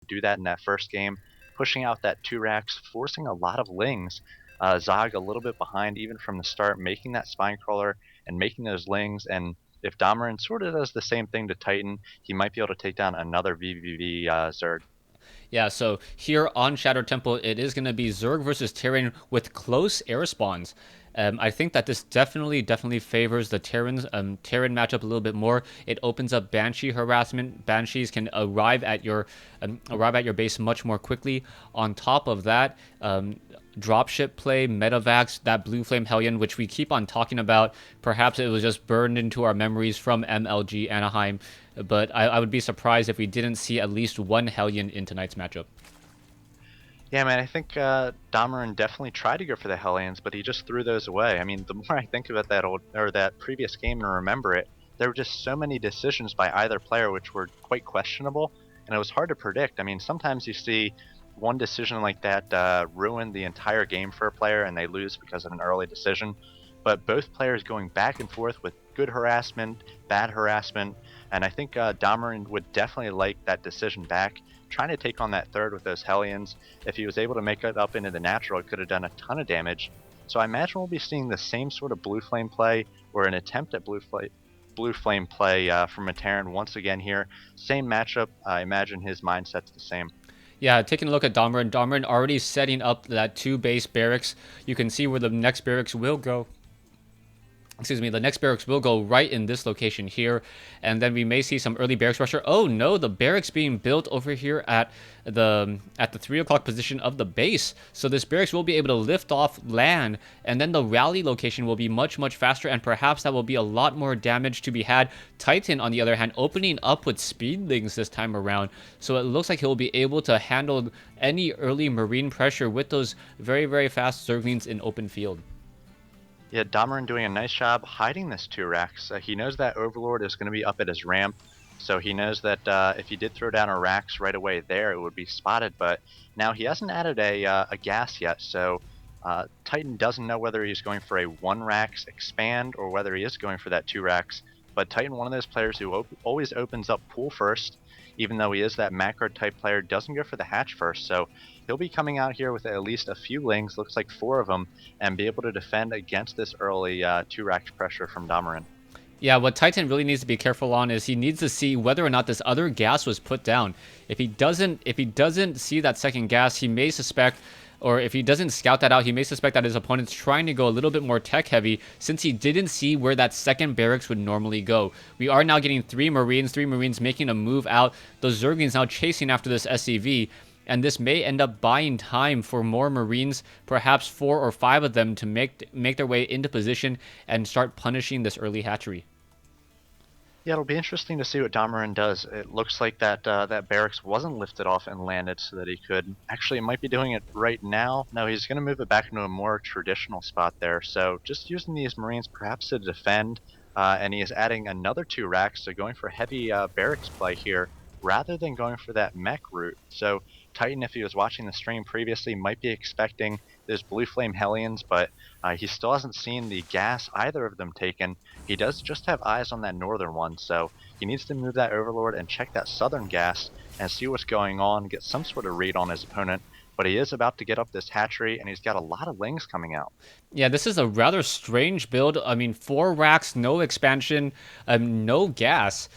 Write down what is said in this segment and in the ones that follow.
do that in that first game, pushing out that 2 racks, forcing a lot of lings. Zog a little bit behind even from the start, making that spine crawler and making those lings. And if Domiran sort of does the same thing to Titan, he might be able to take down another vVv Zerg. Yeah, so here on Shadow Temple, it is going to be Zerg versus Terran with close air spawns. I think that this definitely favors the Terran matchup a little bit more. It opens up Banshee harassment. Banshees can arrive at your base much more quickly. On top of that, dropship play, Metavax, that Blue Flame Hellion, which we keep on talking about. Perhaps it was just burned into our memories from MLG Anaheim, but I would be surprised if we didn't see at least one Hellion in tonight's matchup. Yeah, man, I think Domiran definitely tried to go for the Hellions, but he just threw those away. I mean, the more I think about that previous game and remember it, there were just so many decisions by either player which were quite questionable, and it was hard to predict. I mean, sometimes you see one decision like that ruin the entire game for a player, and they lose because of an early decision. But both players going back and forth with good harassment, bad harassment, and I think Domiran would definitely like that decision back, trying to take on that third with those Hellions. If he was able to make it up into the natural, it could have done a ton of damage. So I imagine we'll be seeing the same sort of Blue Flame play, or an attempt at Blue Flame play from a Terran once again here. Same matchup. I imagine his mindset's the same. Yeah, taking a look at Domiran. Domiran already setting up that 2 base barracks. You can see where the next barracks will go. Excuse me, the next barracks will go right in this location here, and then we may see some early barracks rusher. Oh no, the barracks being built over here at the 3 o'clock position of the base. So this barracks will be able to lift off land, and then the rally location will be much faster, and perhaps that will be a lot more damage to be had. Titan, on the other hand, opening up with speedlings this time around, so it looks like he'll be able to handle any early marine pressure with those very fast zerglings in open field. Yeah, Domiran doing a nice job hiding this 2 racks. He knows that Overlord is going to be up at his ramp, so he knows that if he did throw down a racks right away there, it would be spotted. But now he hasn't added a gas yet, so Titan doesn't know whether he's going for a 1 racks expand or whether he is going for that 2 racks. But Titan, one of those players who always opens up pool first, even though he is that macro type player, doesn't go for the hatch first. So he'll be coming out here with at least a few lings, looks like 4 of them, and be able to defend against this early 2 racks pressure from Domiran. Yeah, what Titan really needs to be careful on is he needs to see whether or not this other gas was put down. If he doesn't see that second gas, he may suspect, or if he doesn't scout that out, he may suspect that his opponent's trying to go a little bit more tech heavy since he didn't see where that second barracks would normally go. We are now getting 3 Marines making a move out. Those Zerglings now chasing after this SCV. And this may end up buying time for more Marines, perhaps 4 or 5 of them, to make their way into position and start punishing this early hatchery. Yeah, it'll be interesting to see what Domiran does. It looks like that barracks wasn't lifted off and landed so that he could. Actually, it might be doing it right now. No, he's going to move it back into a more traditional spot there. So just using these Marines perhaps to defend, and he is adding another 2 racks, so going for heavy barracks play here rather than going for that mech route. So Titan, if he was watching the stream previously, might be expecting those Blue Flame Hellions, but he still hasn't seen the gas either of them taken. He does just have eyes on that northern one, so he needs to move that Overlord and check that southern gas and see what's going on, get some sort of read on his opponent. But he is about to get up this hatchery, and he's got a lot of lings coming out. Yeah, this is a rather strange build. I mean, 4 racks, no expansion, no gas.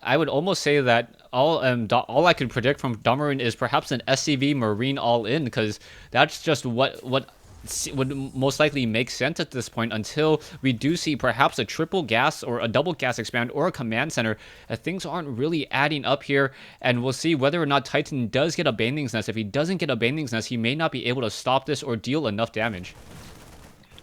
I would almost say that all I could predict from Domiran is perhaps an SCV Marine all-in, because that's just what would most likely make sense at this point until we do see perhaps a triple gas or a double gas expand or a command center. Things aren't really adding up here, and we'll see whether or not Titan does get a Baneling's Nest. If he doesn't get a Baneling's Nest, he may not be able to stop this or deal enough damage.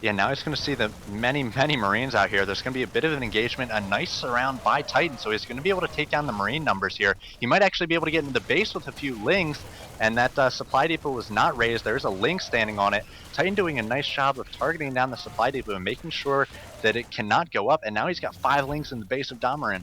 Yeah, now he's going to see the many Marines out here. There's going to be a bit of an engagement, a nice surround by Titan, so he's going to be able to take down the Marine numbers here. He might actually be able to get into the base with a few lings, and that supply depot was not raised. There's a ling standing on it. Titan doing a nice job of targeting down the supply depot and making sure that it cannot go up, and now he's got 5 lings in the base of Domiran.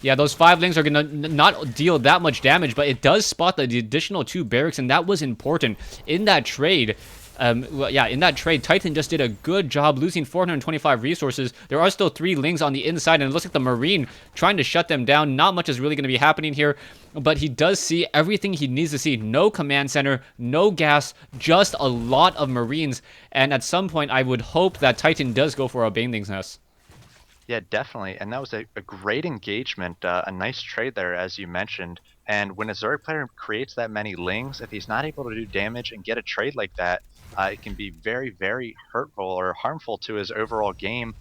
Yeah, those 5 lings are going to not deal that much damage, but it does spot the additional 2 barracks, and that was important in that trade. Well, yeah, in that trade, Titan just did a good job losing 425 resources. There are still 3 Lings on the inside, and it looks like the Marine trying to shut them down. Not much is really going to be happening here, but he does see everything he needs to see. No command center, no gas, just a lot of Marines. And at some point, I would hope that Titan does go for a Baneling's Nest. Yeah, definitely. And that was a great engagement, a nice trade there, as you mentioned. And when a Zerg player creates that many Lings, if he's not able to do damage and get a trade like that, it can be very, very hurtful or harmful to his overall game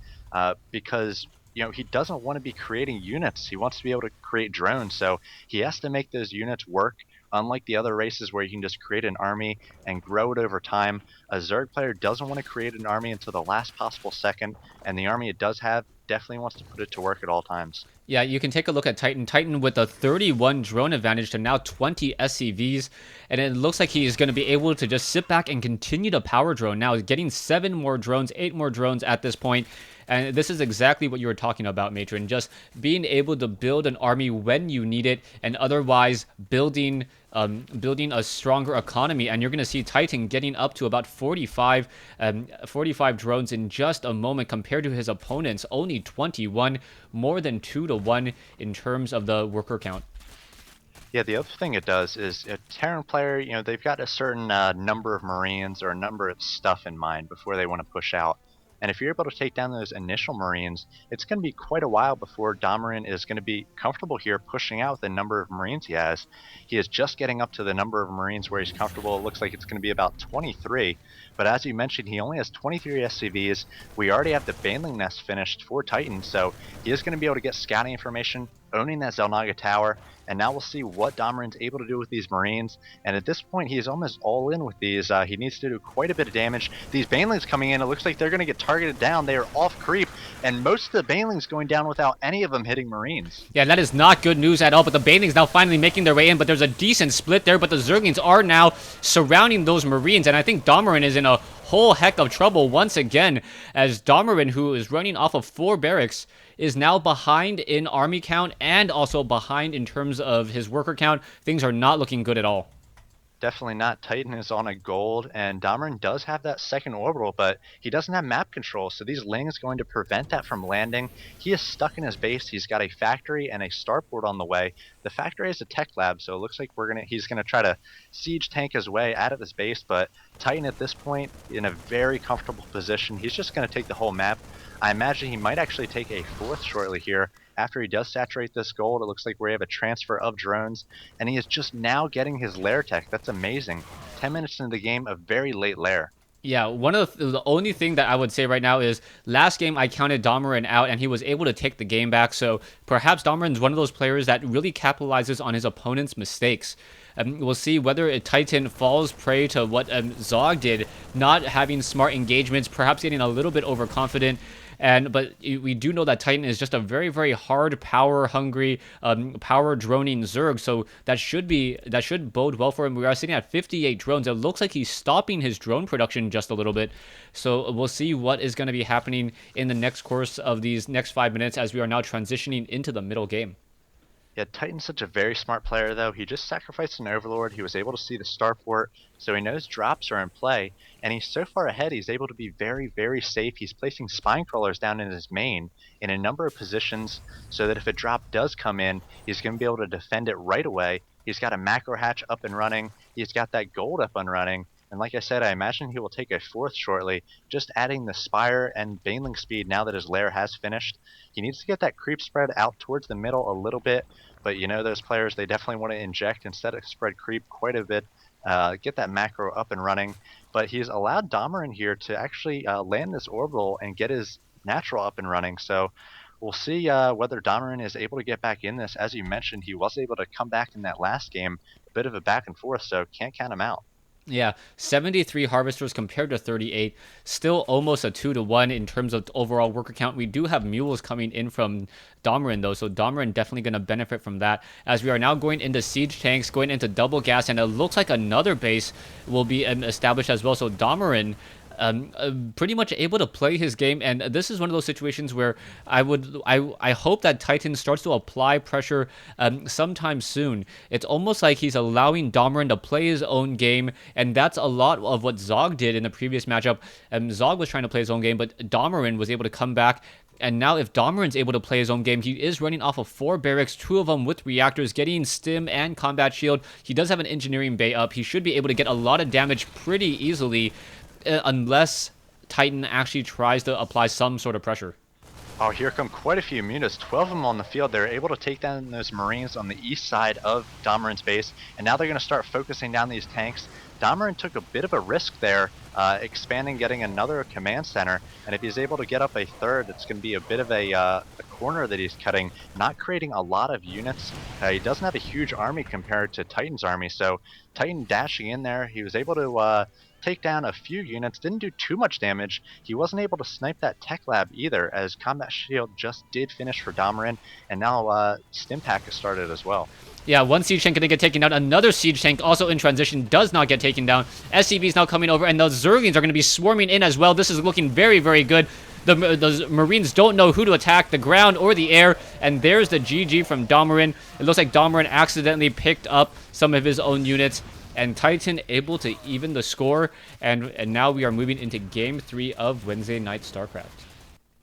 because he doesn't want to be creating units. He wants to be able to create drones. So he has to make those units work. Unlike the other races where you can just create an army and grow it over time, a Zerg player doesn't want to create an army until the last possible second, and the army it does have definitely wants to put it to work at all times. Yeah, you can take a look at Titan. Titan with a 31 drone advantage to now 20 SCVs. And it looks like he is going to be able to just sit back and continue to power drone. Now, getting 7 more drones, 8 more drones at this point. And this is exactly what you were talking about, Matron. Just being able to build an army when you need it, and otherwise building a stronger economy. And you're going to see Titan getting up to about 45 drones in just a moment compared to his opponents, only 21, more than 2 to 1 in terms of the worker count. Yeah, the other thing it does is a Terran player, they've got a certain number of Marines or a number of stuff in mind before they want to push out. And if you're able to take down those initial Marines, it's going to be quite a while before Domiran is going to be comfortable here pushing out the number of Marines he has. He is just getting up to the number of Marines where he's comfortable. It looks like it's going to be about 23. But as you mentioned, he only has 23 SCVs. We already have the Baneling Nest finished for Titan, so he is going to be able to get scouting information, owning that Zelnaga Tower, and now we'll see what Domiran's able to do with these Marines. And at this point, he's almost all in with these. He needs to do quite a bit of damage. These Banelings coming in, it looks like they're going to get targeted down. They are off creep, and most of the Banelings going down without any of them hitting Marines. Yeah, that is not good news at all, but the Banelings now finally making their way in, but there's a decent split there, but the Zerglings are now surrounding those Marines, and I think Domiran is in a whole heck of trouble once again, as Domiran, who is running off of 4 barracks, is now behind in army count and also behind in terms of his worker count. Things are not looking good at all. Definitely not. Titan is on a gold, and Domiran does have that second orbital, but he doesn't have map control, so these Lings going to prevent that from landing. He is stuck in his base. He's got a factory and a starport on the way. The factory is a tech lab, so it looks like he's gonna try to siege tank his way out of his base, but Titan at this point in a very comfortable position. He's just gonna take the whole map. I imagine he might actually take a 4th shortly here. After he does saturate this gold, it looks like we have a transfer of drones, and he is just now getting his lair tech. That's amazing. 10 minutes into the game, a very late lair. Yeah, one of the only thing that I would say right now is last game I counted Domiran out and he was able to take the game back. So perhaps Domiran's one of those players that really capitalizes on his opponent's mistakes. We'll see whether Titan falls prey to what Zog did, not having smart engagements, perhaps getting a little bit overconfident. But we do know that Titan is just a very, very hard, power-hungry, power-droning Zerg, so that should bode well for him. We are sitting at 58 drones. It looks like he's stopping his drone production just a little bit, so we'll see what is going to be happening in the next course of these next 5 minutes as we are now transitioning into the middle game. Yeah, Titan's such a very smart player, though. He just sacrificed an Overlord. He was able to see the starport, so he knows drops are in play, and he's so far ahead, he's able to be very, very safe. He's placing spine crawlers down in his main in a number of positions so that if a drop does come in, he's going to be able to defend it right away. He's got a macro hatch up and running. He's got that gold up and running. And like I said, I imagine he will take a 4th shortly, just adding the Spire and Baneling speed now that his lair has finished. He needs to get that creep spread out towards the middle a little bit, but those players, they definitely want to inject instead of spread creep quite a bit, get that macro up and running. But he's allowed Domiran here to actually land this orbital and get his natural up and running. So we'll see whether Domiran is able to get back in this. As you mentioned, he was able to come back in that last game, a bit of a back and forth, so can't count him out. Yeah, 73 harvesters compared to 38. Still almost a 2 to 1 in terms of overall worker count. We do have mules coming in from Domiran, though, so Domiran definitely going to benefit from that. As we are now going into siege tanks, going into double gas, and it looks like another base will be established as well. So Domiran pretty much able to play his game. And this is one of those situations where I hope that Titan starts to apply pressure sometime soon. It's almost like he's allowing Domiran to play his own game, and that's a lot of what Zog did in the previous matchup. Zog was trying to play his own game, but Domiran was able to come back. And now if Domiran's able to play his own game, he is running off of 4 barracks, 2 of them with reactors, getting stim and combat shield. He does have an engineering bay up. He should be able to get a lot of damage pretty easily, unless Titan actually tries to apply some sort of pressure. Oh, here come quite a few mutas, 12 of them on the field. They're able to take down those Marines on the east side of Domiran's base, and now they're going to start focusing down these tanks. Domiran took a bit of a risk there, expanding, getting another command center, and if he's able to get up a third, it's going to be a bit of a corner that he's cutting, not creating a lot of units. He doesn't have a huge army compared to Titan's army, so Titan dashing in there, he was able to take down a few units, didn't do too much damage. He wasn't able to snipe that tech lab either, as combat shield just did finish for Domiran, and now stim pack has started as well. Yeah, one siege tank gonna get taken down. Another siege tank also in transition does not get taken down. SCV is now coming over, and the Zerglings are gonna be swarming in as well. This is looking very, very good. The Marines don't know who to attack, the ground or the air, and there's the GG from Domiran. It looks like Domiran accidentally picked up some of his own units, and Titan able to even the score, and now we are moving into Game 3 of Wednesday Night StarCraft.